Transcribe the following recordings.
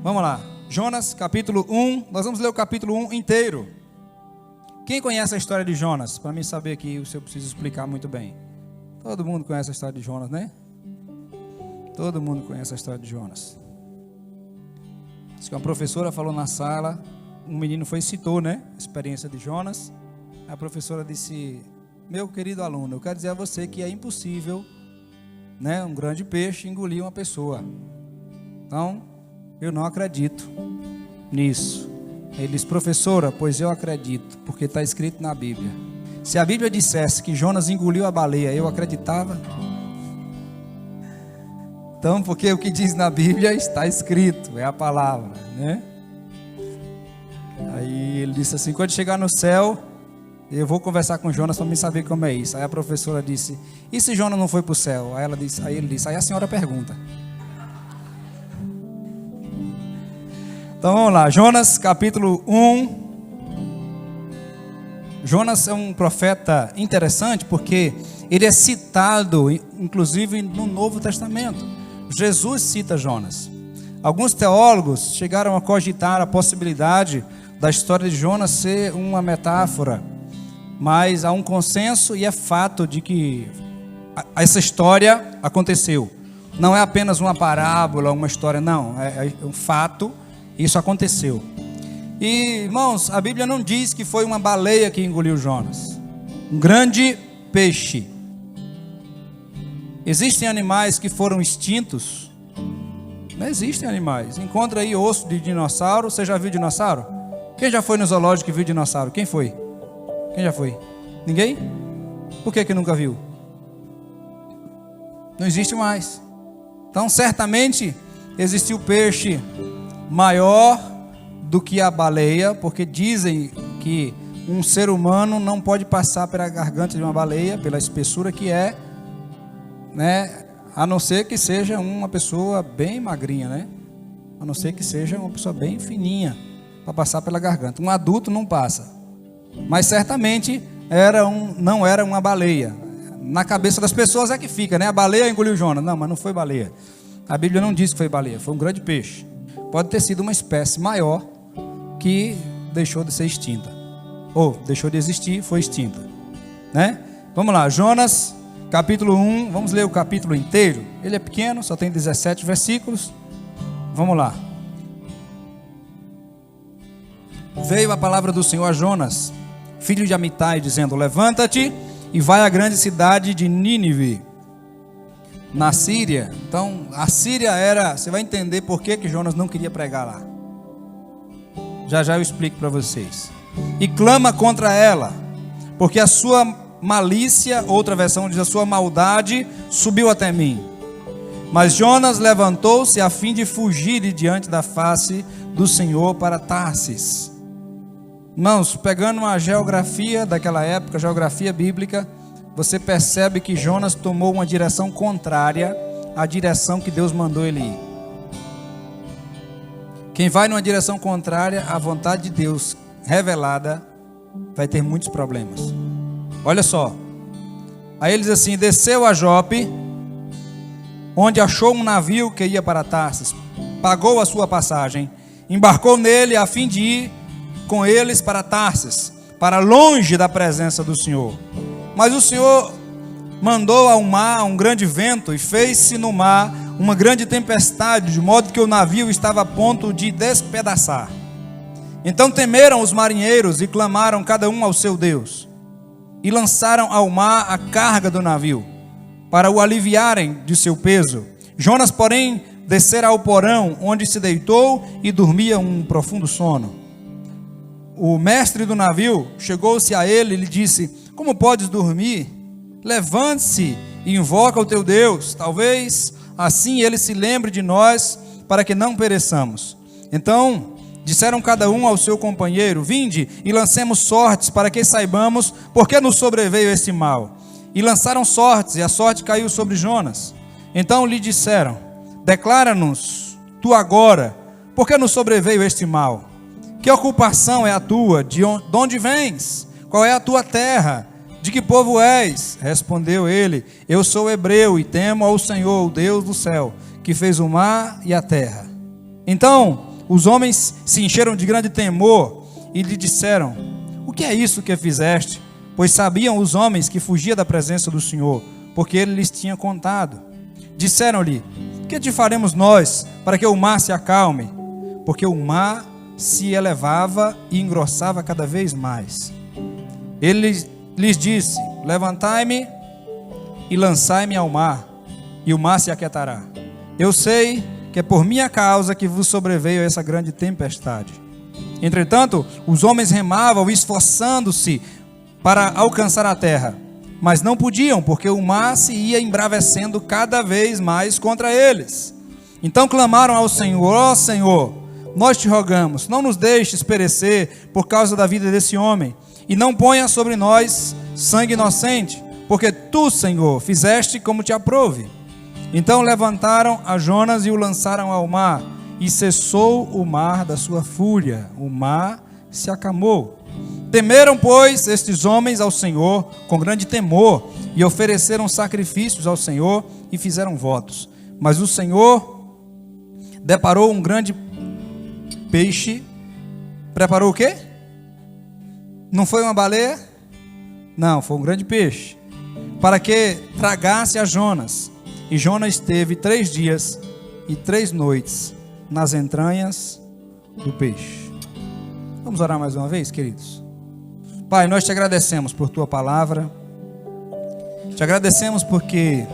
Vamos lá, Jonas capítulo 1, nós vamos ler o capítulo 1 inteiro. Quem conhece a história de Jonas? Para mim saber aqui, se eu preciso explicar muito bem. Todo mundo conhece a história de Jonas, né? Todo mundo conhece a história de Jonas. Diz que uma professora falou na sala, um menino foi e citou, né, a experiência de Jonas. A professora disse: meu querido aluno, eu quero dizer a você que é impossível, né, um grande peixe engolir uma pessoa. Então, eu não acredito nisso. Ele disse: professora, pois eu acredito, porque está escrito na Bíblia. Se a Bíblia dissesse que Jonas engoliu a baleia, eu acreditava? Então, porque o que diz na Bíblia está escrito, é a palavra, né? Aí ele disse assim: quando chegar no céu, eu vou conversar com Jonas para me saber como é isso. Aí a professora disse: e se Jonas não foi para o céu? Aí ele disse: aí a senhora pergunta. Então vamos lá, Jonas capítulo 1. Jonas é um profeta interessante porque ele é citado, inclusive, no Novo Testamento. Jesus cita Jonas. Alguns teólogos chegaram a cogitar a possibilidade da história de Jonas ser uma metáfora, mas há um consenso e é fato de que essa história aconteceu. Não é apenas uma parábola, uma história, não, é um fato. Isso aconteceu. E, irmãos, a Bíblia não diz que foi uma baleia que engoliu Jonas. Um grande peixe. Existem animais que foram extintos? Não existem animais. Encontra aí osso de dinossauro. Você já viu dinossauro? Quem já foi no zoológico e viu dinossauro? Quem foi? Quem já foi? Ninguém? Por que nunca viu? Não existe mais. Então, certamente, existiu peixe maior do que a baleia, porque dizem que um ser humano não pode passar pela garganta de uma baleia, pela espessura que é, né? A não ser que seja uma pessoa bem magrinha, né? A não ser que seja uma pessoa bem fininha para passar pela garganta. Um adulto não passa. Mas certamente não era uma baleia. Na cabeça das pessoas é que fica, né? A baleia engoliu Jonas. Não, mas não foi baleia. A Bíblia não diz que foi baleia, foi um grande peixe. Pode ter sido uma espécie maior que deixou de ser extinta. Ou deixou de existir, foi extinta, né? Vamos lá, Jonas capítulo 1, vamos ler o capítulo inteiro. Ele é pequeno, só tem 17 versículos. Vamos lá. Veio a palavra do Senhor a Jonas, filho de Amitai, dizendo: levanta-te e vai à grande cidade de Nínive, na Síria. Então, a Síria era... Você vai entender por que Jonas não queria pregar lá. Já eu explico para vocês. E clama contra ela, porque a sua malícia, outra versão diz, a sua maldade subiu até mim. Mas Jonas levantou-se a fim de fugir de diante da face do Senhor para Tarsis. Irmãos, pegando uma geografia daquela época, geografia bíblica, você percebe que Jonas tomou uma direção contrária à direção que Deus mandou ele ir. Quem vai numa direção contrária à vontade de Deus revelada, vai ter muitos problemas. Olha só. Aí ele diz assim: desceu a Jope, onde achou um navio que ia para Tarsis, pagou a sua passagem, embarcou nele a fim de ir com eles para Tarsis, para longe da presença do Senhor. Mas o Senhor mandou ao mar um grande vento e fez-se no mar uma grande tempestade, de modo que o navio estava a ponto de despedaçar. Então temeram os marinheiros e clamaram cada um ao seu Deus, e lançaram ao mar a carga do navio, para o aliviarem de seu peso. Jonas, porém, descera ao porão, onde se deitou e dormia um profundo sono. O mestre do navio chegou-se a ele e lhe disse: como podes dormir? Levante-se e invoca o teu Deus, talvez assim ele se lembre de nós, para que não pereçamos. Então disseram cada um ao seu companheiro: vinde e lancemos sortes, para que saibamos por que nos sobreveio este mal. E lançaram sortes, e a sorte caiu sobre Jonas. Então lhe disseram: declara-nos tu agora, por que nos sobreveio este mal? Que ocupação é a tua? De onde vens? Qual é a tua terra? De que povo és? Respondeu ele: eu sou hebreu e temo ao Senhor, o Deus do céu, que fez o mar e a terra. Então os homens se encheram de grande temor e lhe disseram: o que é isso que fizeste? Pois sabiam os homens que fugia da presença do Senhor, porque ele lhes tinha contado. Disseram-lhe: que te faremos nós para que o mar se acalme? Porque o mar se elevava e engrossava cada vez mais. Ele lhes disse: levantai-me e lançai-me ao mar, e o mar se aquietará. Eu sei que é por minha causa que vos sobreveio essa grande tempestade. Entretanto, os homens remavam, esforçando-se para alcançar a terra, mas não podiam, porque o mar se ia embravecendo cada vez mais contra eles. Então clamaram ao Senhor: ó Senhor, nós te rogamos, não nos deixes perecer por causa da vida desse homem, e não ponha sobre nós sangue inocente, porque tu, Senhor, fizeste como te aprouve. Então levantaram a Jonas e o lançaram ao mar, e cessou o mar da sua fúria, o mar se acalmou. Temeram, pois, estes homens ao Senhor com grande temor, e ofereceram sacrifícios ao Senhor e fizeram votos. Mas o Senhor deparou um grande peixe. Preparou o quê? Não foi uma baleia? Não, foi um grande peixe, para que tragasse a Jonas. E Jonas esteve 3 dias e 3 noites nas entranhas do peixe. Vamos orar mais uma vez, queridos? Pai, nós te agradecemos por tua palavra. Te agradecemos porque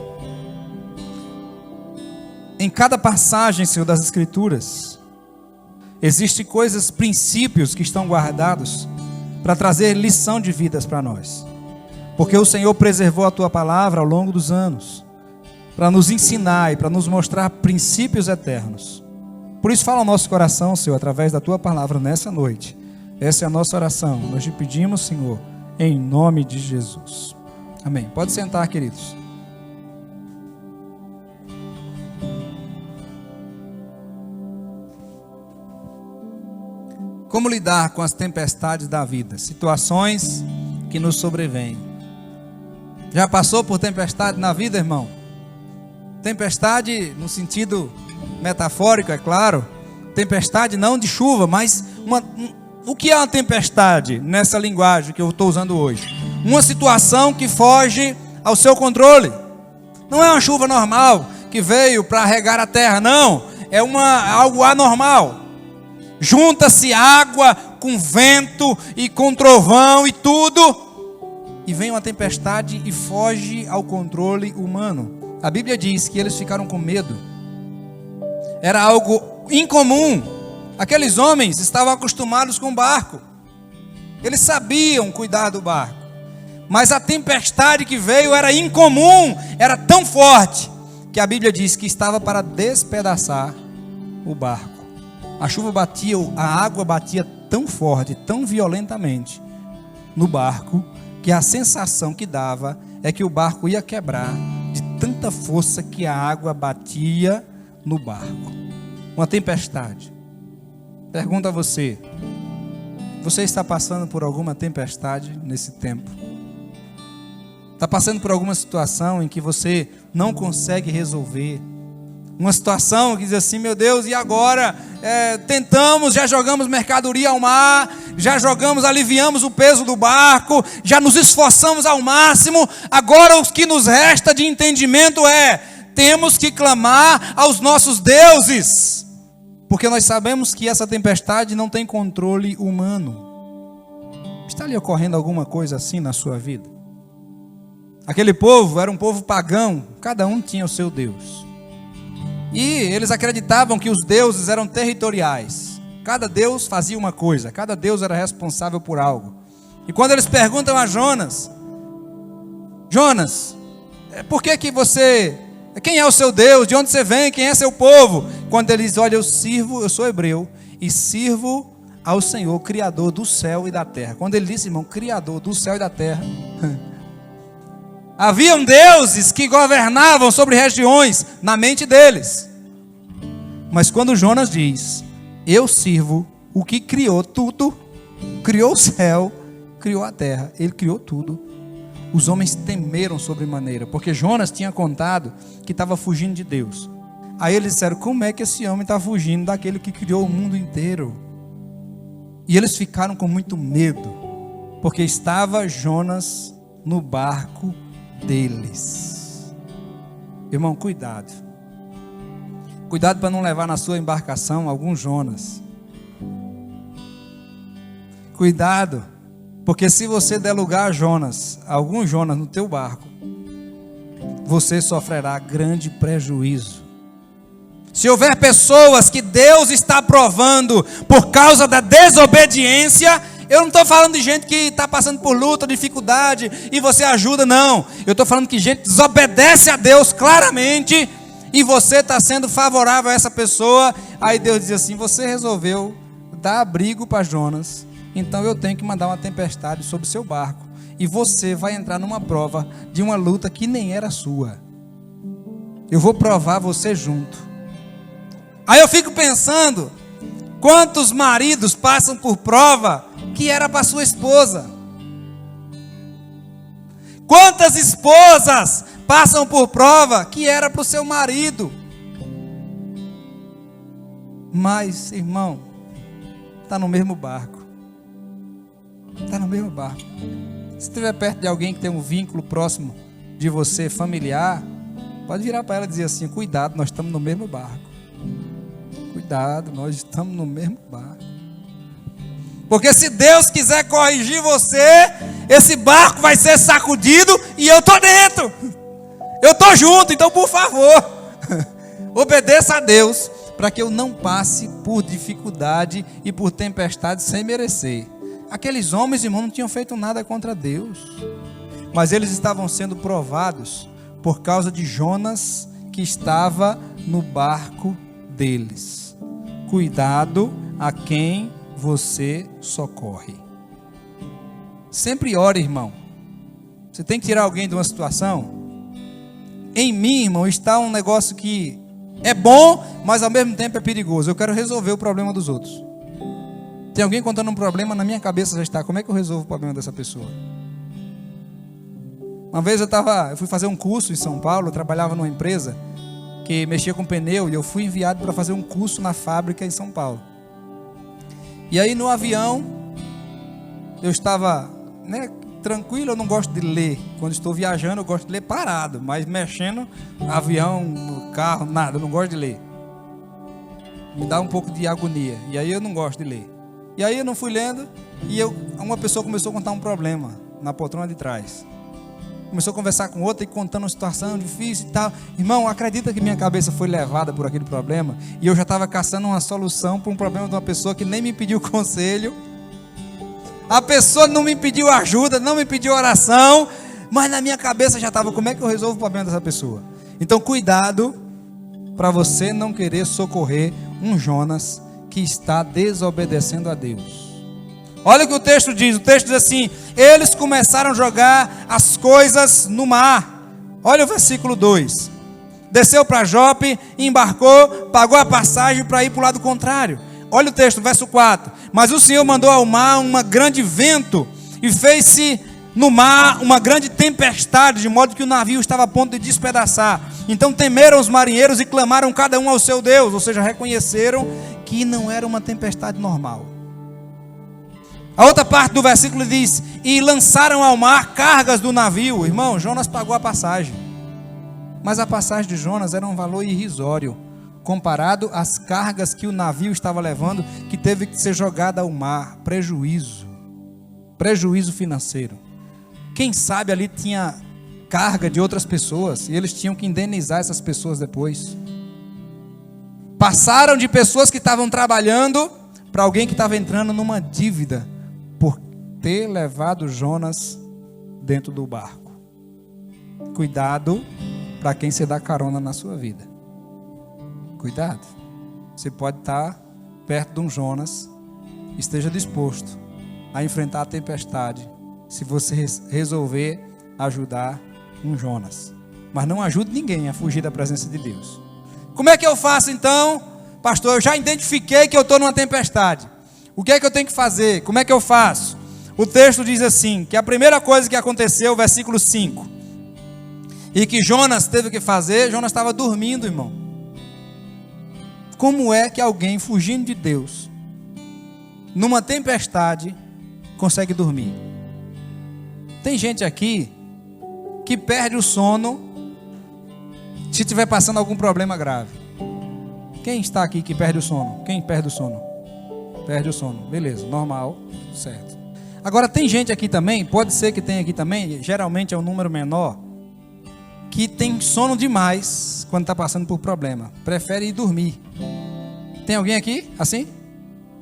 em cada passagem, Senhor, das Escrituras, existem coisas, princípios que estão guardados para trazer lição de vidas para nós. Porque o Senhor preservou a tua palavra ao longo dos anos, para nos ensinar e para nos mostrar princípios eternos. Por isso fala ao nosso coração, Senhor, através da tua palavra nessa noite. Essa é a nossa oração. Nós te pedimos, Senhor, em nome de Jesus. Amém. Pode sentar, queridos. Como lidar com as tempestades da vida? Situações que nos sobrevêm. Já passou por tempestade na vida, irmão? Tempestade no sentido metafórico, é claro. Tempestade não de chuva, mas o que é uma tempestade nessa linguagem que eu estou usando hoje? Uma situação que foge ao seu controle. Não é uma chuva normal que veio para regar a terra, não. É algo anormal. Junta-se água com vento e com trovão e tudo, e vem uma tempestade e foge ao controle humano. A Bíblia diz que eles ficaram com medo. Era algo incomum. Aqueles homens estavam acostumados com o barco. Eles sabiam cuidar do barco. Mas a tempestade que veio era incomum, era tão forte, que a Bíblia diz que estava para despedaçar o barco. A chuva batia, a água batia tão forte, tão violentamente no barco, que a sensação que dava é que o barco ia quebrar de tanta força que a água batia no barco. Uma tempestade. Pergunto a você: você está passando por alguma tempestade nesse tempo? Está passando por alguma situação em que você não consegue resolver? Uma situação que diz assim: meu Deus, e agora? Tentamos, já jogamos mercadoria ao mar, já jogamos, aliviamos o peso do barco, já nos esforçamos ao máximo, agora o que nos resta de entendimento temos que clamar aos nossos deuses, porque nós sabemos que essa tempestade não tem controle humano. Está lhe ocorrendo alguma coisa assim na sua vida? Aquele povo era um povo pagão, cada um tinha o seu Deus. E eles acreditavam que os deuses eram territoriais. Cada deus fazia uma coisa, cada deus era responsável por algo. E quando eles perguntam a Jonas: Jonas, por que você... Quem é o seu Deus? De onde você vem? Quem é seu povo? Quando ele diz: olha, eu sou hebreu e sirvo ao Senhor, Criador do céu e da terra. Quando ele disse, irmão, Criador do céu e da terra... Haviam deuses que governavam sobre regiões na mente deles. Mas quando Jonas diz: eu sirvo o que criou tudo, criou o céu, criou a terra, ele criou tudo, os homens temeram sobremaneira, porque Jonas tinha contado que estava fugindo de Deus. Aí eles disseram: como é que esse homem está fugindo daquele que criou o mundo inteiro? E eles ficaram com muito medo, porque estava Jonas no barco deles. Irmão, cuidado. Cuidado para não levar na sua embarcação algum Jonas. Cuidado, porque se você der lugar a Jonas, algum Jonas no teu barco, você sofrerá grande prejuízo. Se houver pessoas que Deus está provando por causa da desobediência, eu não estou falando de gente que está passando por luta, dificuldade, e você ajuda, não. Eu estou falando que gente desobedece a Deus claramente, e você está sendo favorável a essa pessoa. Aí Deus diz assim: você resolveu dar abrigo para Jonas, então eu tenho que mandar uma tempestade sobre o seu barco, e você vai entrar numa prova de uma luta que nem era sua. Eu vou provar você junto. Aí eu fico pensando, quantos maridos passam por prova que era para sua esposa? Quantas esposas passam por prova que era para o seu marido? Mas, irmão, está no mesmo barco. Está no mesmo barco. Se estiver perto de alguém que tem um vínculo próximo de você, familiar, pode virar para ela e dizer assim: cuidado, nós estamos no mesmo barco. Cuidado, nós estamos no mesmo barco. Porque se Deus quiser corrigir você, esse barco vai ser sacudido e eu estou dentro. Eu estou junto, então por favor, obedeça a Deus, para que eu não passe por dificuldade e por tempestade sem merecer. Aqueles homens, irmão, não tinham feito nada contra Deus, mas eles estavam sendo provados por causa de Jonas, que estava no barco deles. Cuidado a quem você socorre. Sempre ore, irmão. Você tem que tirar alguém de uma situação. Em mim, irmão, está um negócio que é bom, mas ao mesmo tempo é perigoso. Eu quero resolver o problema dos outros. Tem alguém contando um problema, na minha cabeça já está: como é que eu resolvo o problema dessa pessoa? Uma vez eu fui fazer um curso em São Paulo. Eu trabalhava numa empresa que mexia com pneu, e eu fui enviado para fazer um curso na fábrica em São Paulo. E aí no avião, eu estava tranquilo. Eu não gosto de ler, quando estou viajando eu gosto de ler parado, mas mexendo, avião, no carro, nada, eu não gosto de ler. Me dá um pouco de agonia, e aí eu não gosto de ler. E aí eu não fui lendo, e uma pessoa começou a contar um problema na poltrona de trás. Começou a conversar com outra e contando uma situação difícil e tal. Irmão, acredita que minha cabeça foi levada por aquele problema? E eu já estava caçando uma solução para um problema de uma pessoa que nem me pediu conselho. A pessoa não me pediu ajuda, não me pediu oração, mas na minha cabeça já estava: como é que eu resolvo o problema dessa pessoa? Então cuidado para você não querer socorrer um Jonas que está desobedecendo a Deus. Olha o que o texto diz. O texto diz assim: eles começaram a jogar as coisas no mar. Olha o versículo 2. Desceu para Jope, embarcou, pagou a passagem para ir para o lado contrário. Olha o texto, verso 4. Mas o Senhor mandou ao mar um grande vento, e fez-se no mar uma grande tempestade, de modo que o navio estava a ponto de despedaçar. Então temeram os marinheiros e clamaram cada um ao seu Deus. Ou seja, reconheceram que não era uma tempestade normal. A outra parte do versículo diz: e lançaram ao mar cargas do navio. Irmão, Jonas pagou a passagem, mas a passagem de Jonas era um valor irrisório comparado às cargas que o navio estava levando, que teve que ser jogada ao mar. Prejuízo financeiro. Quem sabe ali tinha carga de outras pessoas, e eles tinham que indenizar essas pessoas depois. Passaram de pessoas que estavam trabalhando para alguém que estava entrando numa dívida por ter levado Jonas dentro do barco. Cuidado para quem você dá carona na sua vida. Cuidado. Você pode estar perto de um Jonas. Esteja disposto a enfrentar a tempestade se você resolver ajudar um Jonas. Mas não ajude ninguém a fugir da presença de Deus. Como é que eu faço então? Pastor, eu já identifiquei que eu estou numa tempestade. O que é que eu tenho que fazer? Como é que eu faço? O texto diz assim, que a primeira coisa que aconteceu, versículo 5, e que Jonas teve que fazer, Jonas estava dormindo, irmão. Como é que alguém fugindo de Deus, numa tempestade, consegue dormir? Tem gente aqui que perde o sono se estiver passando algum problema grave. Quem está aqui que perde o sono? Quem perde o sono? Perde o sono, beleza, normal, certo. Agora tem gente aqui também, pode ser que tenha aqui também, geralmente é um número menor, que tem sono demais quando está passando por problema, prefere ir dormir. Tem alguém aqui assim?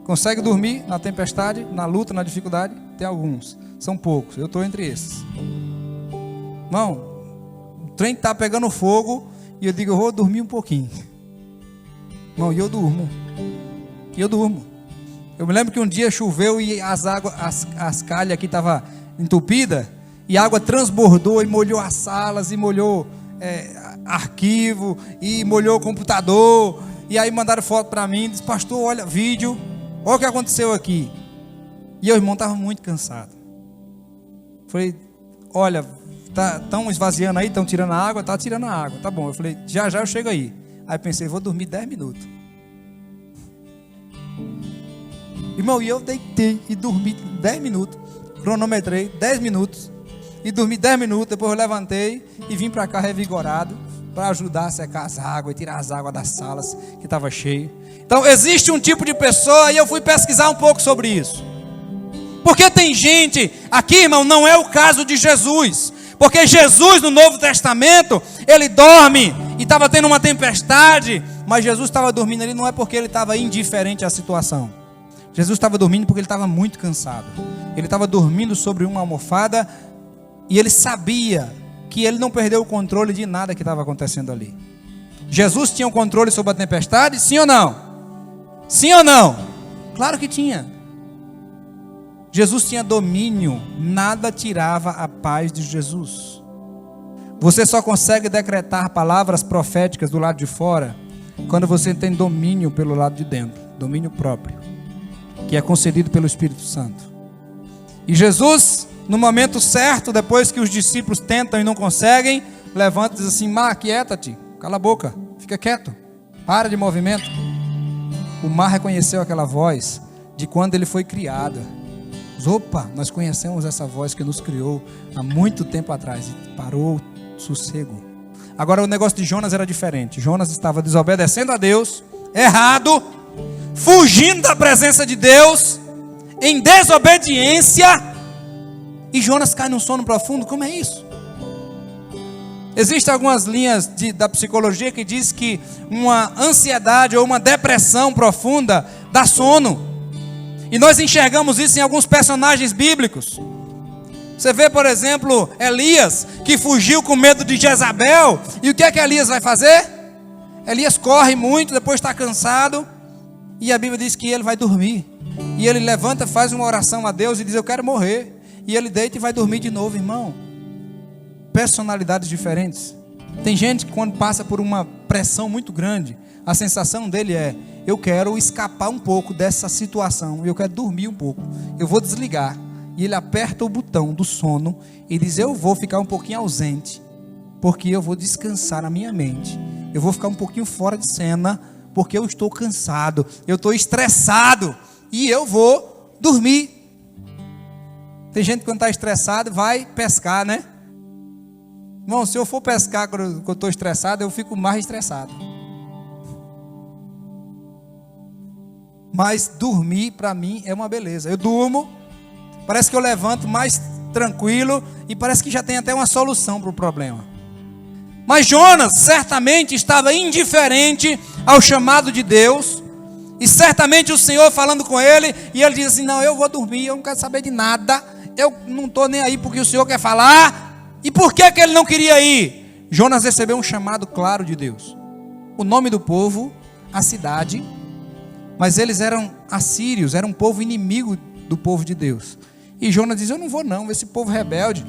Consegue dormir na tempestade, na luta, na dificuldade? Tem alguns, são poucos, eu estou entre esses. Irmão, o trem está pegando fogo e eu digo, eu vou dormir um pouquinho. Irmão, e eu durmo. Eu me lembro que um dia choveu e as calhas aqui estavam entupidas e a água transbordou e molhou as salas e molhou arquivo e molhou o computador. E aí mandaram foto para mim e disse, pastor, olha vídeo, olha o que aconteceu aqui. E eu, irmão, estava muito cansado. Falei, olha, estão esvaziando aí, estão tirando a água, tá tirando a água, tá bom. Eu falei, já eu chego aí. Aí pensei, vou dormir 10 minutos. Irmão, e eu deitei e dormi 10 minutos. Cronometrei 10 minutos. E dormi 10 minutos, depois eu levantei e vim para cá revigorado para ajudar a secar as águas e tirar as águas das salas que estava cheio. Então existe um tipo de pessoa e eu fui pesquisar um pouco sobre isso. Porque tem gente, aqui irmão, não é o caso de Jesus. Porque Jesus no Novo Testamento, ele dorme e estava tendo uma tempestade, mas Jesus estava dormindo ali não é porque ele estava indiferente à situação. Jesus estava dormindo porque ele estava muito cansado. Ele estava dormindo sobre uma almofada e ele sabia que ele não perdeu o controle de nada que estava acontecendo ali. Jesus tinha o controle sobre a tempestade? Sim ou não? Sim ou não? Claro que tinha. Jesus tinha domínio, nada tirava a paz de Jesus. Você só consegue decretar palavras proféticas do lado de fora quando você tem domínio pelo lado de dentro, domínio próprio, que é concedido pelo Espírito Santo. E Jesus, no momento certo, depois que os discípulos tentam e não conseguem, levanta e diz assim, mar, quieta-te, cala a boca, fica quieto, para de movimento. O mar reconheceu aquela voz de quando ele foi criado. Opa, nós conhecemos essa voz que nos criou há muito tempo atrás e parou sossego. Agora o negócio de Jonas era diferente. Jonas estava desobedecendo a Deus, errado, fugindo da presença de Deus, em desobediência, e Jonas cai num sono profundo. Como é isso? Existem algumas linhas da psicologia que diz que uma ansiedade ou uma depressão profunda dá sono. E nós enxergamos isso em alguns personagens bíblicos. Você vê, por exemplo, Elias, que fugiu com medo de Jezabel. E o que é que Elias vai fazer? Elias corre muito, depois está cansado. E a Bíblia diz que ele vai dormir. E ele levanta, faz uma oração a Deus e diz, eu quero morrer. E ele deita e vai dormir de novo, irmão. Personalidades diferentes. Tem gente que quando passa por uma pressão muito grande, a sensação dele é, eu quero escapar um pouco dessa situação, eu quero dormir um pouco, eu vou desligar. E ele aperta o botão do sono e diz, eu vou ficar um pouquinho ausente, porque eu vou descansar a minha mente. Eu vou ficar um pouquinho fora de cena, porque eu estou cansado, eu estou estressado, e eu vou dormir. Tem gente que quando está estressado vai pescar, né? Irmão, se eu for pescar quando eu estou estressado, eu fico mais estressado. Mas dormir para mim é uma beleza. Eu durmo, parece que eu levanto mais tranquilo e parece que já tem até uma solução para o problema. Mas Jonas certamente estava indiferente ao chamado de Deus. E certamente o Senhor falando com ele, e ele diz assim, não, eu vou dormir, eu não quero saber de nada. Eu não estou nem aí porque o Senhor quer falar. E por que ele não queria ir? Jonas recebeu um chamado claro de Deus. O nome do povo, a cidade. Mas eles eram assírios, eram um povo inimigo do povo de Deus. E Jonas diz, eu não vou não, esse povo rebelde.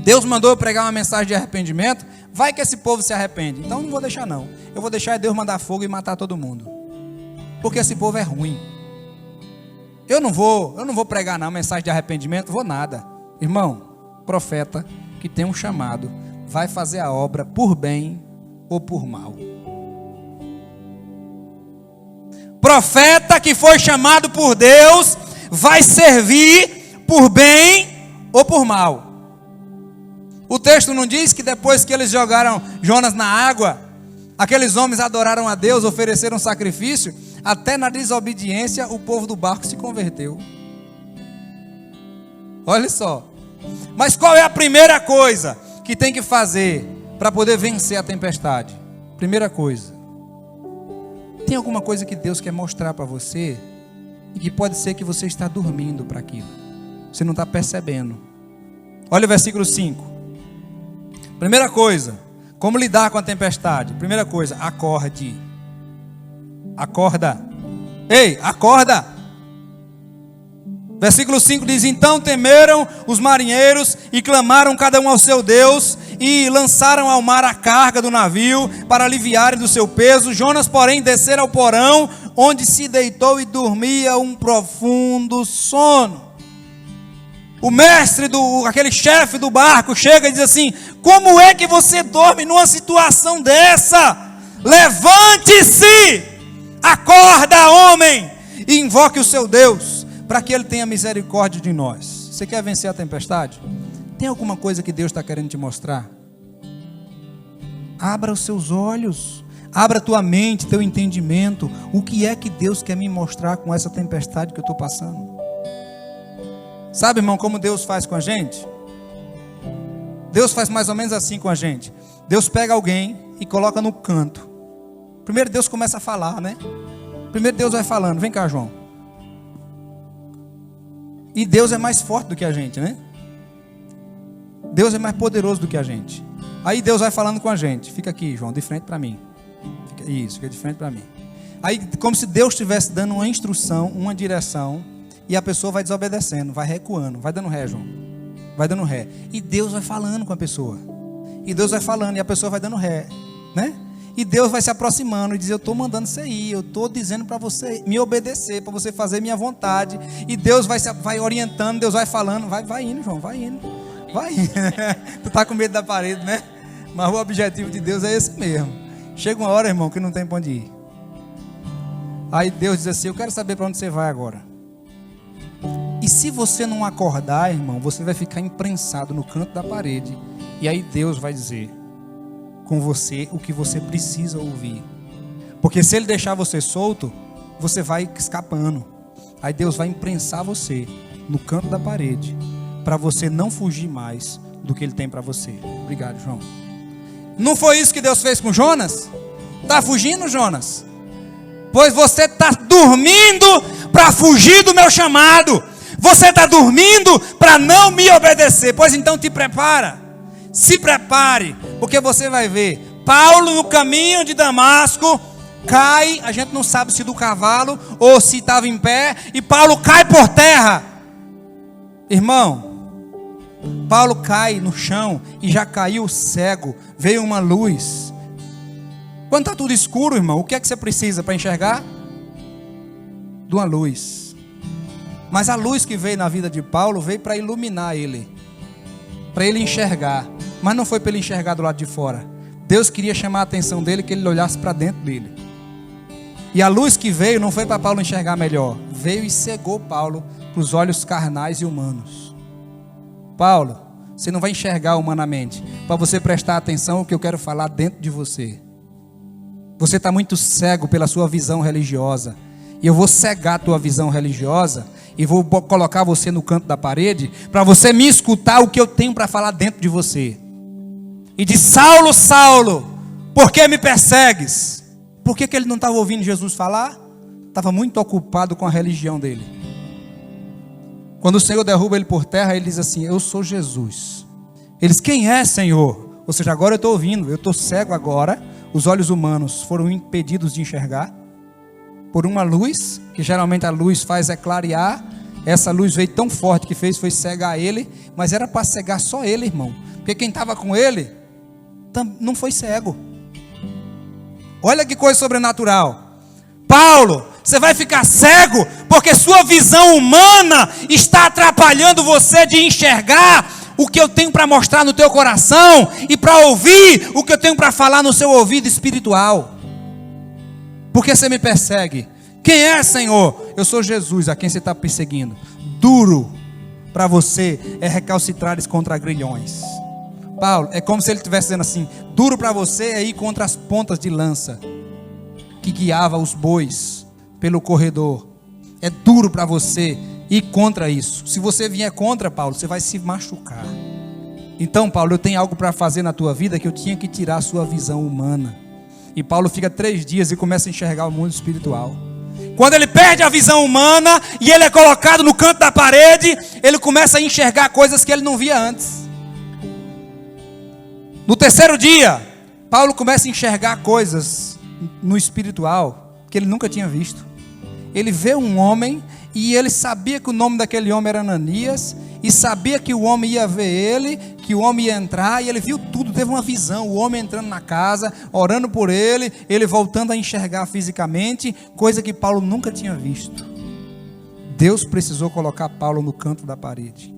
Deus mandou eu pregar uma mensagem de arrependimento, vai que esse povo se arrepende. Então não vou deixar não. Eu vou deixar Deus mandar fogo e matar todo mundo. Porque esse povo é ruim. Eu não vou pregar não, mensagem de arrependimento, vou nada. Irmão, profeta que tem um chamado, vai fazer a obra por bem ou por mal. Profeta que foi chamado por Deus vai servir por bem ou por mal. O texto não diz que depois que eles jogaram Jonas na água, aqueles homens adoraram a Deus, ofereceram sacrifício, até na desobediência o povo do barco se converteu. Olha só. Mas qual é a primeira coisa que tem que fazer para poder vencer a tempestade? Primeira coisa. Tem alguma coisa que Deus quer mostrar para você e que pode ser que você está dormindo para aquilo. Você não está percebendo. Olha o versículo 5. Primeira coisa, como lidar com a tempestade? Primeira coisa, acorde. Acorda. Ei, acorda. Versículo 5 diz: então temeram os marinheiros e clamaram cada um ao seu Deus e lançaram ao mar a carga do navio para aliviarem do seu peso. Jonas, porém, descera ao porão, onde se deitou e dormia um profundo sono. O mestre, aquele chefe do barco, chega e diz assim: como é que você dorme numa situação dessa? Levante-se, acorda, homem, e invoque o seu Deus, para que Ele tenha misericórdia de nós. Você quer vencer a tempestade? Tem alguma coisa que Deus está querendo te mostrar? Abra os seus olhos, abra a tua mente, teu entendimento. O que é que Deus quer me mostrar com essa tempestade que eu estou passando? Sabe, irmão, como Deus faz com a gente? Deus faz mais ou menos assim com a gente. Deus pega alguém e coloca no canto. Primeiro Deus começa a falar, né? Primeiro Deus vai falando: vem cá, João. E Deus é mais forte do que a gente, né? Deus é mais poderoso do que a gente. Aí Deus vai falando com a gente: fica aqui, João, de frente para mim. Fica de frente para mim. Aí, como se Deus estivesse dando uma instrução, uma direção, e a pessoa vai desobedecendo, vai recuando, vai dando ré, João. Vai dando ré. E Deus vai falando com a pessoa. E Deus vai falando e a pessoa vai dando ré, né? E Deus vai se aproximando e diz: eu estou mandando você ir, eu estou dizendo para você me obedecer, para você fazer minha vontade. E Deus vai orientando, Deus vai falando: vai indo, João, vai indo. Vai indo. Tu está com medo da parede, né? Mas o objetivo de Deus é esse mesmo. Chega uma hora, irmão, que não tem para onde ir. Aí Deus diz assim: eu quero saber para onde você vai agora. E se você não acordar, irmão, você vai ficar imprensado no canto da parede. E aí Deus vai dizer com você o que você precisa ouvir. Porque se Ele deixar você solto, você vai escapando. Aí Deus vai imprensar você no canto da parede, para você não fugir mais do que Ele tem para você. Obrigado, João. Não foi isso que Deus fez com Jonas? Está fugindo, Jonas? Pois você está dormindo para fugir do meu chamado. Você está dormindo para não me obedecer. Pois então te prepara. Se prepare, porque você vai ver Paulo no caminho de Damasco cai, a gente não sabe se do cavalo ou se estava em pé, e Paulo cai por terra. Irmão, Paulo cai no chão e já caiu cego. Veio uma luz. Quando está tudo escuro, irmão, o que é que você precisa para enxergar? De uma luz. Mas a luz que veio na vida de Paulo veio para iluminar ele, para ele enxergar. Mas não foi para ele enxergar do lado de fora. Deus queria chamar a atenção dele, que ele olhasse para dentro dele. E a luz que veio não foi para Paulo enxergar melhor. Veio e cegou Paulo para os olhos carnais e humanos. Paulo, você não vai enxergar humanamente, para você prestar atenção o que eu quero falar dentro de você. Você está muito cego pela sua visão religiosa. E eu vou cegar a tua visão religiosa e vou colocar você no canto da parede para você me escutar o que eu tenho para falar dentro de você. E diz: Saulo, Saulo, por que me persegues? Por que ele não estava ouvindo Jesus falar? Estava muito ocupado com a religião dele. Quando o Senhor derruba ele por terra, ele diz assim: eu sou Jesus. Ele diz: quem é, Senhor? Ou seja, agora eu estou ouvindo, eu estou cego agora. Os olhos humanos foram impedidos de enxergar por uma luz, que geralmente a luz faz clarear. Essa luz veio tão forte que foi cegar ele, mas era para cegar só ele, irmão, porque quem estava com ele não foi cego. Olha que coisa sobrenatural. Paulo, você vai ficar cego porque sua visão humana está atrapalhando você de enxergar o que eu tenho para mostrar no teu coração e para ouvir o que eu tenho para falar no seu ouvido espiritual. Por que você me persegue? Quem é, Senhor? Eu sou Jesus, a quem você está perseguindo. Duro para você é recalcitrares contra grilhões. Paulo, é como se ele estivesse dizendo assim: duro para você é ir contra as pontas de lança que guiava os bois pelo corredor. É duro para você ir contra isso. Se você vier contra, Paulo, você vai se machucar. Então, Paulo, eu tenho algo para fazer na tua vida que eu tinha que tirar a sua visão humana. E Paulo fica 3 dias e começa a enxergar o mundo espiritual. Quando ele perde a visão humana e ele é colocado no canto da parede, ele começa a enxergar coisas que ele não via antes. No 3º dia, Paulo começa a enxergar coisas no espiritual que ele nunca tinha visto. Ele vê um homem e ele sabia que o nome daquele homem era Ananias, e sabia que o homem ia ver ele, que o homem ia entrar, e ele viu tudo, teve uma visão, o homem entrando na casa, orando por ele, ele voltando a enxergar fisicamente, coisa que Paulo nunca tinha visto. Deus precisou colocar Paulo no canto da parede.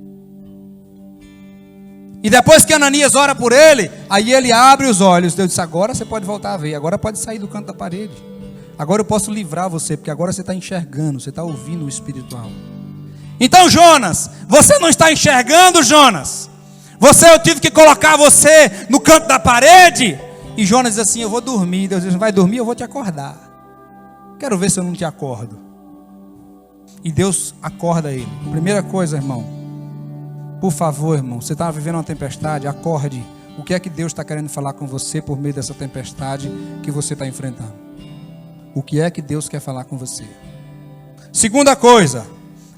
E depois que Ananias ora por ele, aí ele abre os olhos. Deus disse: agora você pode voltar a ver, agora pode sair do canto da parede. Agora eu posso livrar você, porque agora você está enxergando, você está ouvindo o espiritual. Então, Jonas, você não está enxergando, Jonas? Eu tive que colocar você no canto da parede. E Jonas diz assim: eu vou dormir. Deus diz: vai dormir, eu vou te acordar. Quero ver se eu não te acordo. E Deus acorda ele. Primeira coisa, irmão, por favor, irmão, você está vivendo uma tempestade, acorde. O que é que Deus está querendo falar com você por meio dessa tempestade que você está enfrentando? O que é que Deus quer falar com você? Segunda coisa,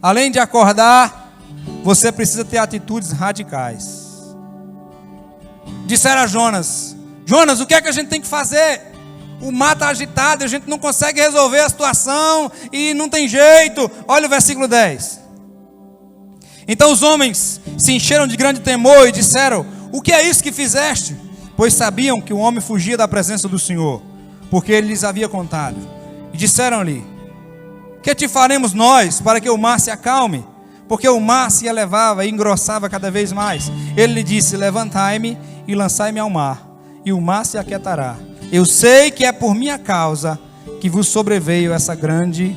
além de acordar, você precisa ter atitudes radicais. Disseram a Jonas: Jonas, o que é que a gente tem que fazer? O mar está agitado, a gente não consegue resolver a situação e não tem jeito. Olha o versículo 10. Então os homens se encheram de grande temor e disseram: o que é isso que fizeste? Pois sabiam que o homem fugia da presença do Senhor, porque ele lhes havia contado. E disseram-lhe: que te faremos nós para que o mar se acalme? Porque o mar se elevava e engrossava cada vez mais. Ele lhe disse: levantai-me e lançai-me ao mar, e o mar se aquietará. Eu sei que é por minha causa que vos sobreveio essa grande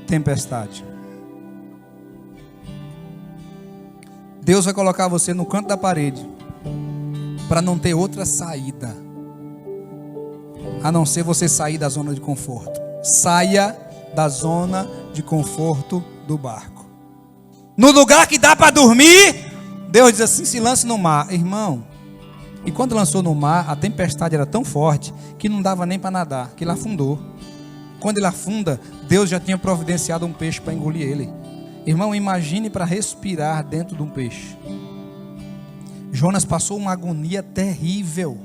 tempestade. Deus vai colocar você no canto da parede para não ter outra saída a não ser você sair da zona de conforto. Saia da zona de conforto do barco. No lugar que dá para dormir, Deus diz assim: se lance no mar. Irmão, e quando lançou no mar, a tempestade era tão forte que não dava nem para nadar, que ele afundou. Quando ele afunda, Deus já tinha providenciado um peixe para engolir ele. Irmão, imagine para respirar dentro de um peixe. Jonas passou uma agonia terrível.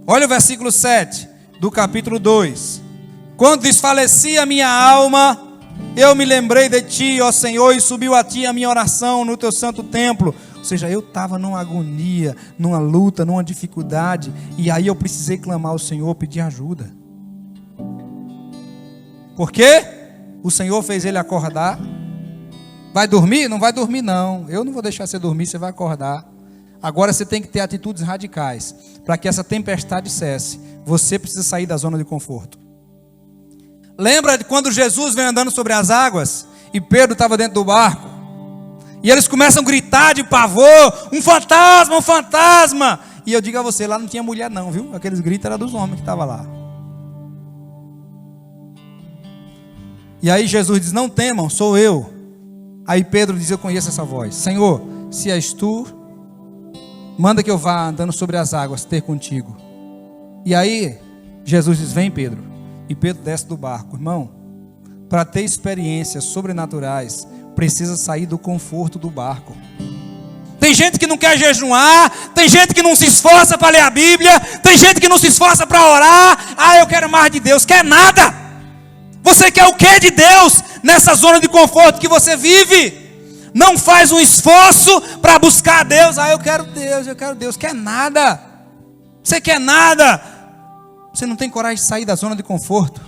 Olha o versículo 7 do capítulo 2. Quando desfalecia a minha alma, eu me lembrei de ti, ó Senhor, e subiu a ti a minha oração no teu santo templo. Ou seja, eu estava numa agonia, numa luta, numa dificuldade, e aí eu precisei clamar ao Senhor, pedir ajuda. Por quê? O Senhor fez ele acordar. Vai dormir? Não vai dormir não. Eu não vou deixar você dormir, você vai acordar. Agora você tem que ter atitudes radicais para que essa tempestade cesse. Você precisa sair da zona de conforto. Lembra de quando Jesus vem andando sobre as águas e Pedro estava dentro do barco? E eles começam a gritar de pavor: um fantasma, um fantasma. E eu digo a você, lá não tinha mulher não, viu? Aqueles gritos eram dos homens que estavam lá. E aí Jesus diz: não temam, sou eu. Aí Pedro diz: eu conheço essa voz. Senhor, se és tu, manda que eu vá andando sobre as águas ter contigo. E aí Jesus diz: vem, Pedro. E Pedro desce do barco. Irmão, para ter experiências sobrenaturais, precisa sair do conforto do barco. Tem gente que não quer jejuar, tem gente que não se esforça para ler a Bíblia, tem gente que não se esforça para orar. Ah, eu quero mais de Deus. Quer nada. Você quer o que de Deus nessa zona de conforto que você vive? Não faz um esforço para buscar Deus. Ah, eu quero Deus, eu quero Deus. Quer nada. Você quer nada. Você não tem coragem de sair da zona de conforto.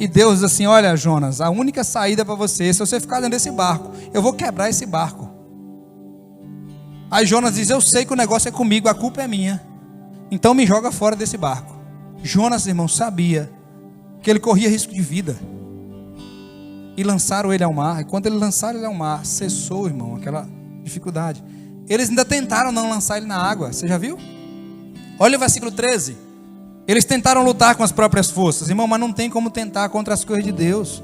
E Deus diz assim: olha, Jonas, a única saída para você, se você ficar dentro desse barco, eu vou quebrar esse barco. Aí Jonas diz: eu sei que o negócio é comigo, a culpa é minha. Então me joga fora desse barco. Jonas, irmão, sabia que ele corria risco de vida. E lançaram ele ao mar. E quando ele lançaram ele ao mar, cessou, irmão, aquela dificuldade. Eles ainda tentaram não lançar ele na água. Você já viu? Olha o versículo 13. Eles tentaram lutar com as próprias forças. Irmão, mas não tem como tentar contra as coisas de Deus.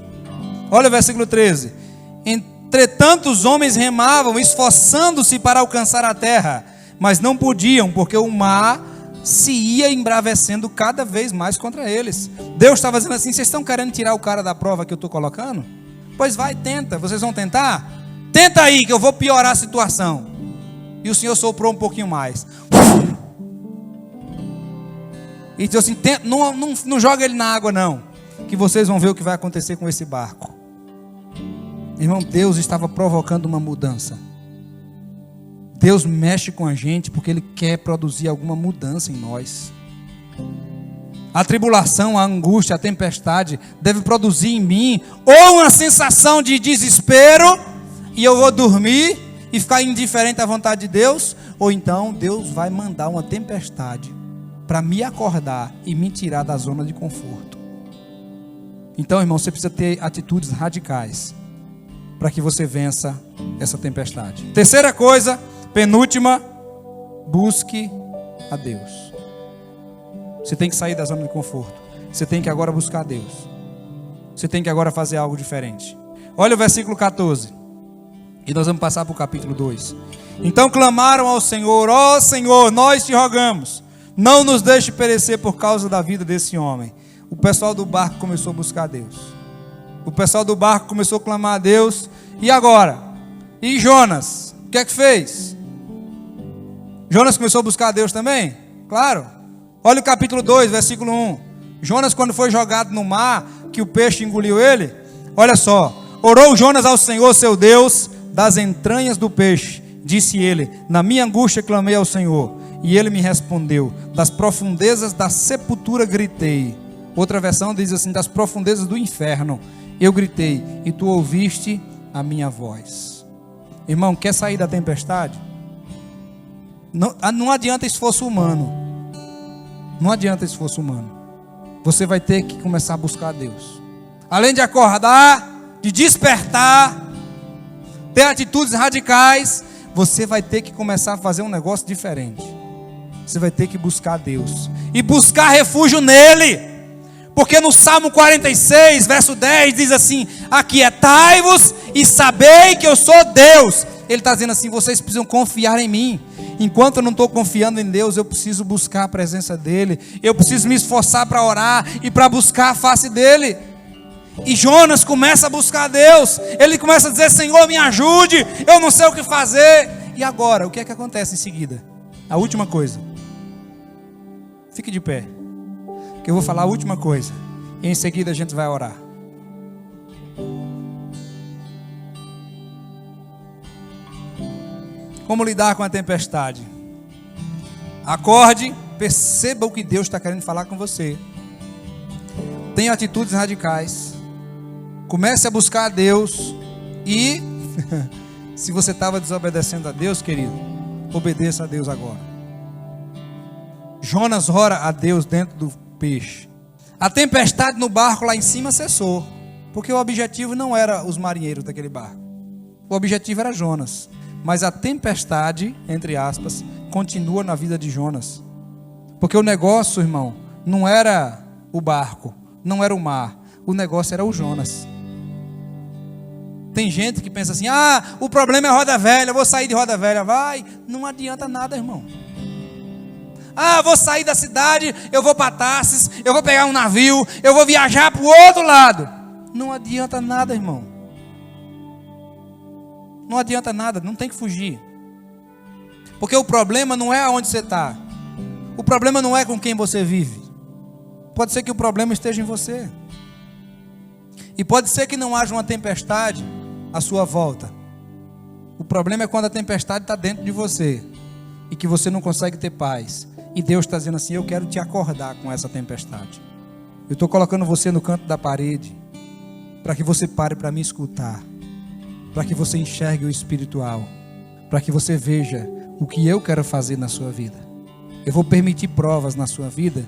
Olha o versículo 13. Entretanto, os homens remavam, esforçando-se para alcançar a terra, mas não podiam, porque o mar se ia embravecendo cada vez mais contra eles. Deus estava dizendo assim: vocês estão querendo tirar o cara da prova que eu estou colocando? Pois vai, tenta. Vocês vão tentar? Tenta aí que eu vou piorar a situação. E o Senhor soprou um pouquinho mais. E disse assim: não joga ele na água não, que vocês vão ver o que vai acontecer com esse barco. Irmão, Deus estava provocando uma mudança. Deus mexe com a gente porque Ele quer produzir alguma mudança em nós. A tribulação, a angústia, a tempestade deve produzir em mim ou uma sensação de desespero, e eu vou dormir e ficar indiferente à vontade de Deus, ou então Deus vai mandar uma tempestade para me acordar e me tirar da zona de conforto. Então, irmão, você precisa ter atitudes radicais para que você vença essa tempestade. Terceira coisa, penúltima, busque a Deus. Você tem que sair da zona de conforto. Você tem que agora buscar a Deus. Você tem que agora fazer algo diferente. Olha o versículo 14. E nós vamos passar para o capítulo 2. Então clamaram ao Senhor: ó Senhor, nós te rogamos, não nos deixe perecer por causa da vida desse homem. O pessoal do barco começou a buscar a Deus. O pessoal do barco começou a clamar a Deus. E agora? E Jonas? O que é que fez? Jonas começou a buscar a Deus também? Claro. Olha o capítulo 2, versículo 1. Jonas, quando foi jogado no mar, que o peixe engoliu ele, olha só: orou Jonas ao Senhor seu Deus das entranhas do peixe. Disse ele: na minha angústia clamei ao Senhor, e ele me respondeu. Das profundezas da sepultura gritei. Outra versão diz assim: das profundezas do inferno eu gritei, e tu ouviste a minha voz. Irmão, quer sair da tempestade? Não adianta esforço humano. Não adianta esforço humano. Você vai ter que começar a buscar a Deus. Além de acordar, de despertar, ter atitudes radicais, você vai ter que começar a fazer um negócio diferente. Você vai ter que buscar a Deus e buscar refúgio nele. Porque no Salmo 46, verso 10, diz assim: aquietai-vos e sabei que eu sou Deus. Ele está dizendo assim: vocês precisam confiar em mim. Enquanto eu não estou confiando em Deus, eu preciso buscar a presença dEle. Eu preciso me esforçar para orar e para buscar a face dEle. E Jonas começa a buscar a Deus. Ele começa a dizer: Senhor, me ajude, eu não sei o que fazer. E agora, o que é que acontece em seguida? A última coisa. Fique de pé, que eu vou falar a última coisa, e em seguida a gente vai orar. Como lidar com a tempestade? Acorde, perceba o que Deus está querendo falar com você. Tenha atitudes radicais. Comece a buscar a Deus. E se você estava desobedecendo a Deus, querido, obedeça a Deus agora. Jonas ora a Deus dentro do peixe. A tempestade no barco lá em cima cessou, porque o objetivo não era os marinheiros daquele barco. O objetivo era Jonas. Mas a tempestade, entre aspas, continua na vida de Jonas. Porque o negócio, irmão, não era o barco, não era o mar. O negócio era o Jonas. Tem gente que pensa assim: o problema é roda velha, eu vou sair de roda velha. Vai, não adianta nada, irmão. Vou sair da cidade, eu vou para Tarsis, eu vou pegar um navio, eu vou viajar para o outro lado. Não adianta nada, irmão. Não adianta nada, não tem que fugir. Porque o problema não é onde você está. O problema não é com quem você vive. Pode ser que o problema esteja em você. E pode ser que não haja uma tempestade à sua volta. O problema é quando a tempestade está dentro de você e que você não consegue ter paz. E Deus está dizendo assim: eu quero te acordar com essa tempestade. Eu estou colocando você no canto da parede para que você pare para me escutar, para que você enxergue o espiritual, para que você veja o que eu quero fazer na sua vida. Eu vou permitir provas na sua vida.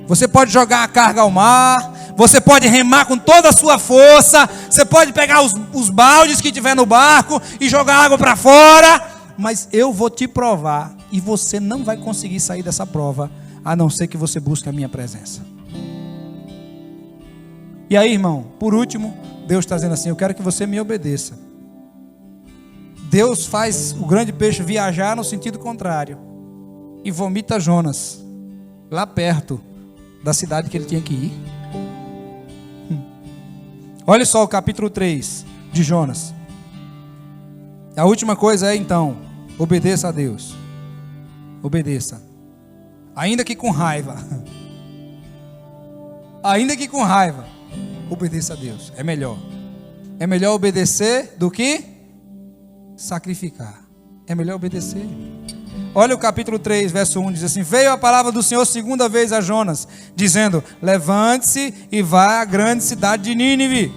Você pode jogar a carga ao mar, Você pode remar com toda a sua força. Você pode pegar os baldes que tiver no barco e jogar água para fora. Mas eu vou te provar. E você não vai conseguir sair dessa prova, a não ser que você busque a minha presença. E aí, irmão, por último, Deus está dizendo assim: eu quero que você me obedeça. Deus faz o grande peixe viajar no sentido contrário e vomita Jonas lá perto da cidade que ele tinha que ir. Olha só o capítulo 3 de Jonas. A última coisa é, então, obedeça a Deus. Obedeça. Ainda que com raiva. Ainda que com raiva. Obedeça a Deus. É melhor. É melhor obedecer do que sacrificar. É melhor obedecer. Olha o capítulo 3, verso 1, diz assim: veio a palavra do Senhor segunda vez a Jonas, dizendo: levante-se e vá à grande cidade de Nínive,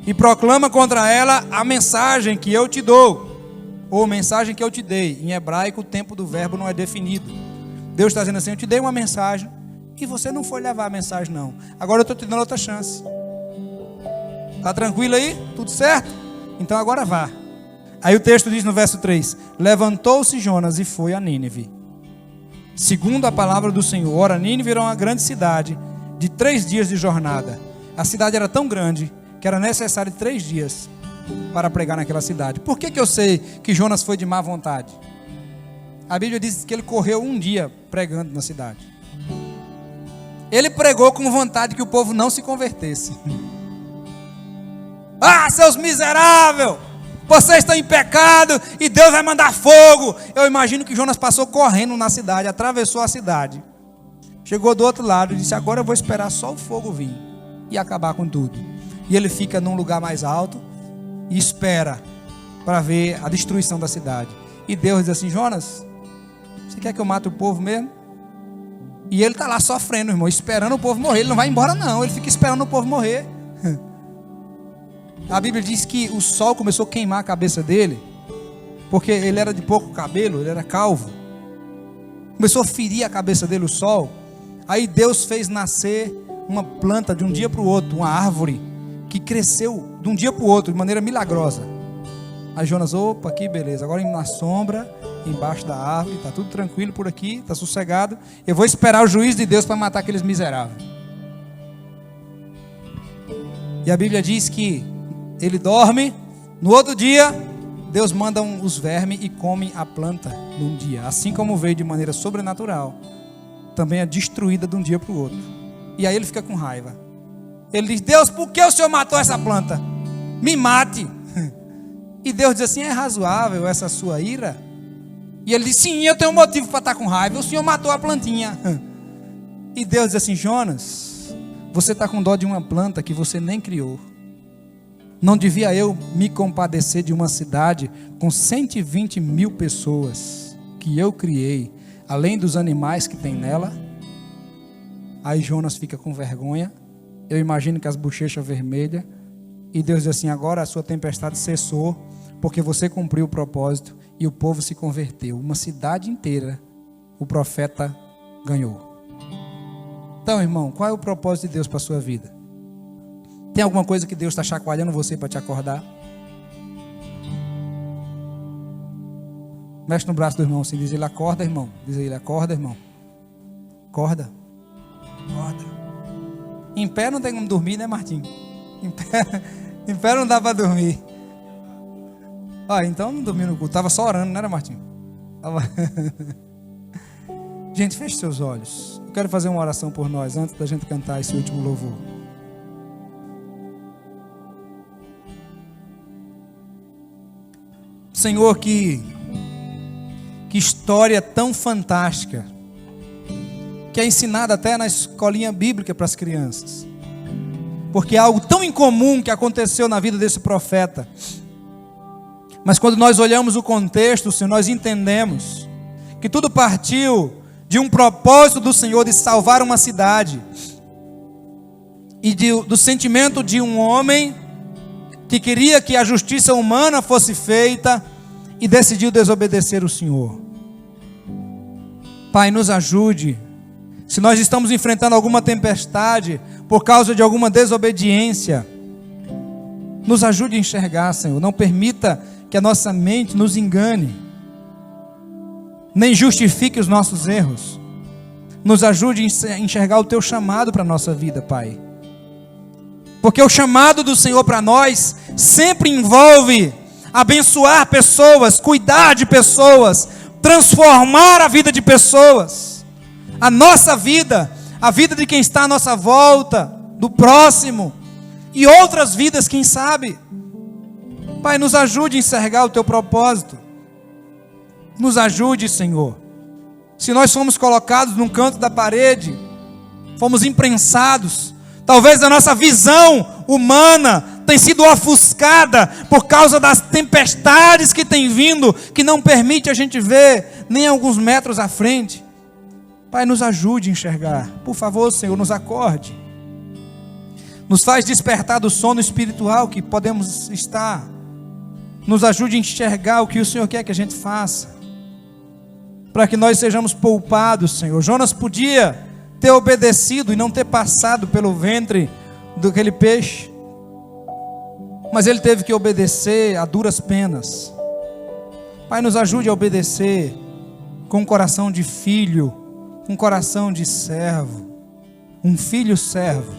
e proclama contra ela a mensagem que eu te dou, ou mensagem que eu te dei. Em hebraico o tempo do verbo não é definido. Deus está dizendo assim: eu te dei uma mensagem, e você não foi levar a mensagem não. Agora eu estou te dando outra chance. Está tranquilo aí? Tudo certo? Então agora vá. Aí o texto diz no verso 3: levantou-se Jonas e foi a Nínive, segundo a palavra do Senhor. Ora, Nínive era uma grande cidade, de 3 dias de jornada. A cidade era tão grande que era necessário 3 dias para pregar naquela cidade. Por que eu sei que Jonas foi de má vontade? A Bíblia diz que ele correu 1 dia pregando na cidade. Ele pregou com vontade que o povo não se convertesse. Ah, seus miseráveis! Vocês estão em pecado e Deus vai mandar fogo. Eu imagino que Jonas passou correndo na cidade, atravessou a cidade, chegou do outro lado e disse: agora eu vou esperar só o fogo vir e acabar com tudo. E ele fica num lugar mais alto e espera para ver a destruição da cidade. E Deus diz assim: Jonas, você quer que eu mate o povo mesmo? E ele está lá sofrendo, irmão, esperando o povo morrer. Ele não vai embora não, ele fica esperando o povo morrer. A Bíblia diz que o sol começou a queimar a cabeça dele, porque ele era de pouco cabelo, ele era calvo. Começou a ferir a cabeça dele o sol. Aí Deus fez nascer uma planta de um dia para o outro, uma árvore que cresceu de um dia para o outro de maneira milagrosa. Aí Jonas: opa, que beleza, agora na sombra, embaixo da árvore, está tudo tranquilo por aqui, está sossegado. Eu vou esperar o juízo de Deus para matar aqueles miseráveis. E a Bíblia diz que ele dorme, no outro dia Deus manda os vermes e come a planta num dia. Assim como veio de maneira sobrenatural, também é destruída de um dia para o outro. E aí ele fica com raiva. Ele diz: Deus, por que o Senhor matou essa planta? Me mate. E Deus diz assim: é razoável essa sua ira? E ele diz: sim, eu tenho motivo para estar com raiva. O Senhor matou a plantinha. E Deus diz assim: Jonas, você está com dó de uma planta que você nem criou. Não devia eu me compadecer de uma cidade com 120 mil pessoas que eu criei, além dos animais que tem nela? Aí Jonas fica com vergonha. Eu imagino que as bochechas vermelhas. E Deus diz assim: agora a sua tempestade cessou, porque você cumpriu o propósito e o povo se converteu. Uma cidade inteira o profeta ganhou. Então, irmão, qual é o propósito de Deus para a sua vida? Tem alguma coisa que Deus está chacoalhando você para te acordar? Mexe no braço do irmão assim, diz ele: acorda, irmão. Diz ele: acorda, irmão. Acorda. Acorda. Em pé não tem como dormir, né, Martim? Em pé não dá para dormir. Ah, então não dormi no culto. Estava só orando, não era, Martim? Gente, feche seus olhos. Eu quero fazer uma oração por nós antes da gente cantar esse último louvor. Senhor, que história tão fantástica, que é ensinada até na escolinha bíblica para as crianças, porque é algo tão incomum que aconteceu na vida desse profeta. Mas quando nós olhamos o contexto, Senhor, nós entendemos que tudo partiu de um propósito do Senhor de salvar uma cidade, e do sentimento de um homem que queria que a justiça humana fosse feita e decidiu desobedecer o Senhor. Pai, nos ajude Se nós estamos enfrentando alguma tempestade por causa de alguma desobediência, nos ajude a enxergar, Senhor. Não permita que a nossa mente nos engane, nem justifique os nossos erros. Nos ajude a enxergar o Teu chamado para a nossa vida, Pai. Porque o chamado do Senhor para nós sempre envolve abençoar pessoas, cuidar de pessoas, transformar a vida de pessoas. A nossa vida, a vida de quem está à nossa volta, do próximo, e outras vidas, quem sabe. Pai, nos ajude a enxergar o Teu propósito. Nos ajude, Senhor. Se nós fomos colocados num canto da parede, fomos imprensados, talvez a nossa visão humana tenha sido ofuscada por causa das tempestades que tem vindo, que não permite a gente ver nem alguns metros à frente. Pai, nos ajude a enxergar. Por favor, Senhor, nos acorde. Nos faz despertar do sono espiritual que podemos estar. Nos ajude a enxergar o que o Senhor quer que a gente faça, para que nós sejamos poupados, Senhor. Jonas podia ter obedecido e não ter passado pelo ventre daquele peixe, mas ele teve que obedecer a duras penas. Pai, nos ajude a obedecer com um coração de filho, um coração de servo, um filho servo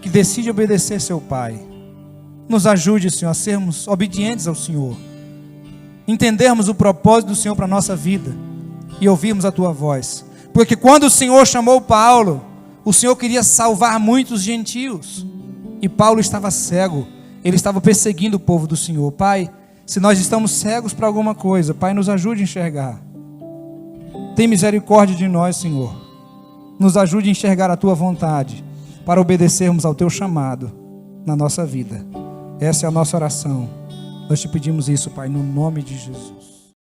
que decide obedecer seu pai. Nos ajude, Senhor, a sermos obedientes ao Senhor, entendermos o propósito do Senhor para a nossa vida e ouvirmos a Tua voz. Porque quando o Senhor chamou Paulo, o Senhor queria salvar muitos gentios, e Paulo estava cego, ele estava perseguindo o povo do Senhor. Pai, se nós estamos cegos para alguma coisa, Pai, nos ajude a enxergar. Tem misericórdia de nós, Senhor. Nos ajude a enxergar a Tua vontade, para obedecermos ao Teu chamado na nossa vida. Essa é a nossa oração. Nós te pedimos isso, Pai, no nome de Jesus.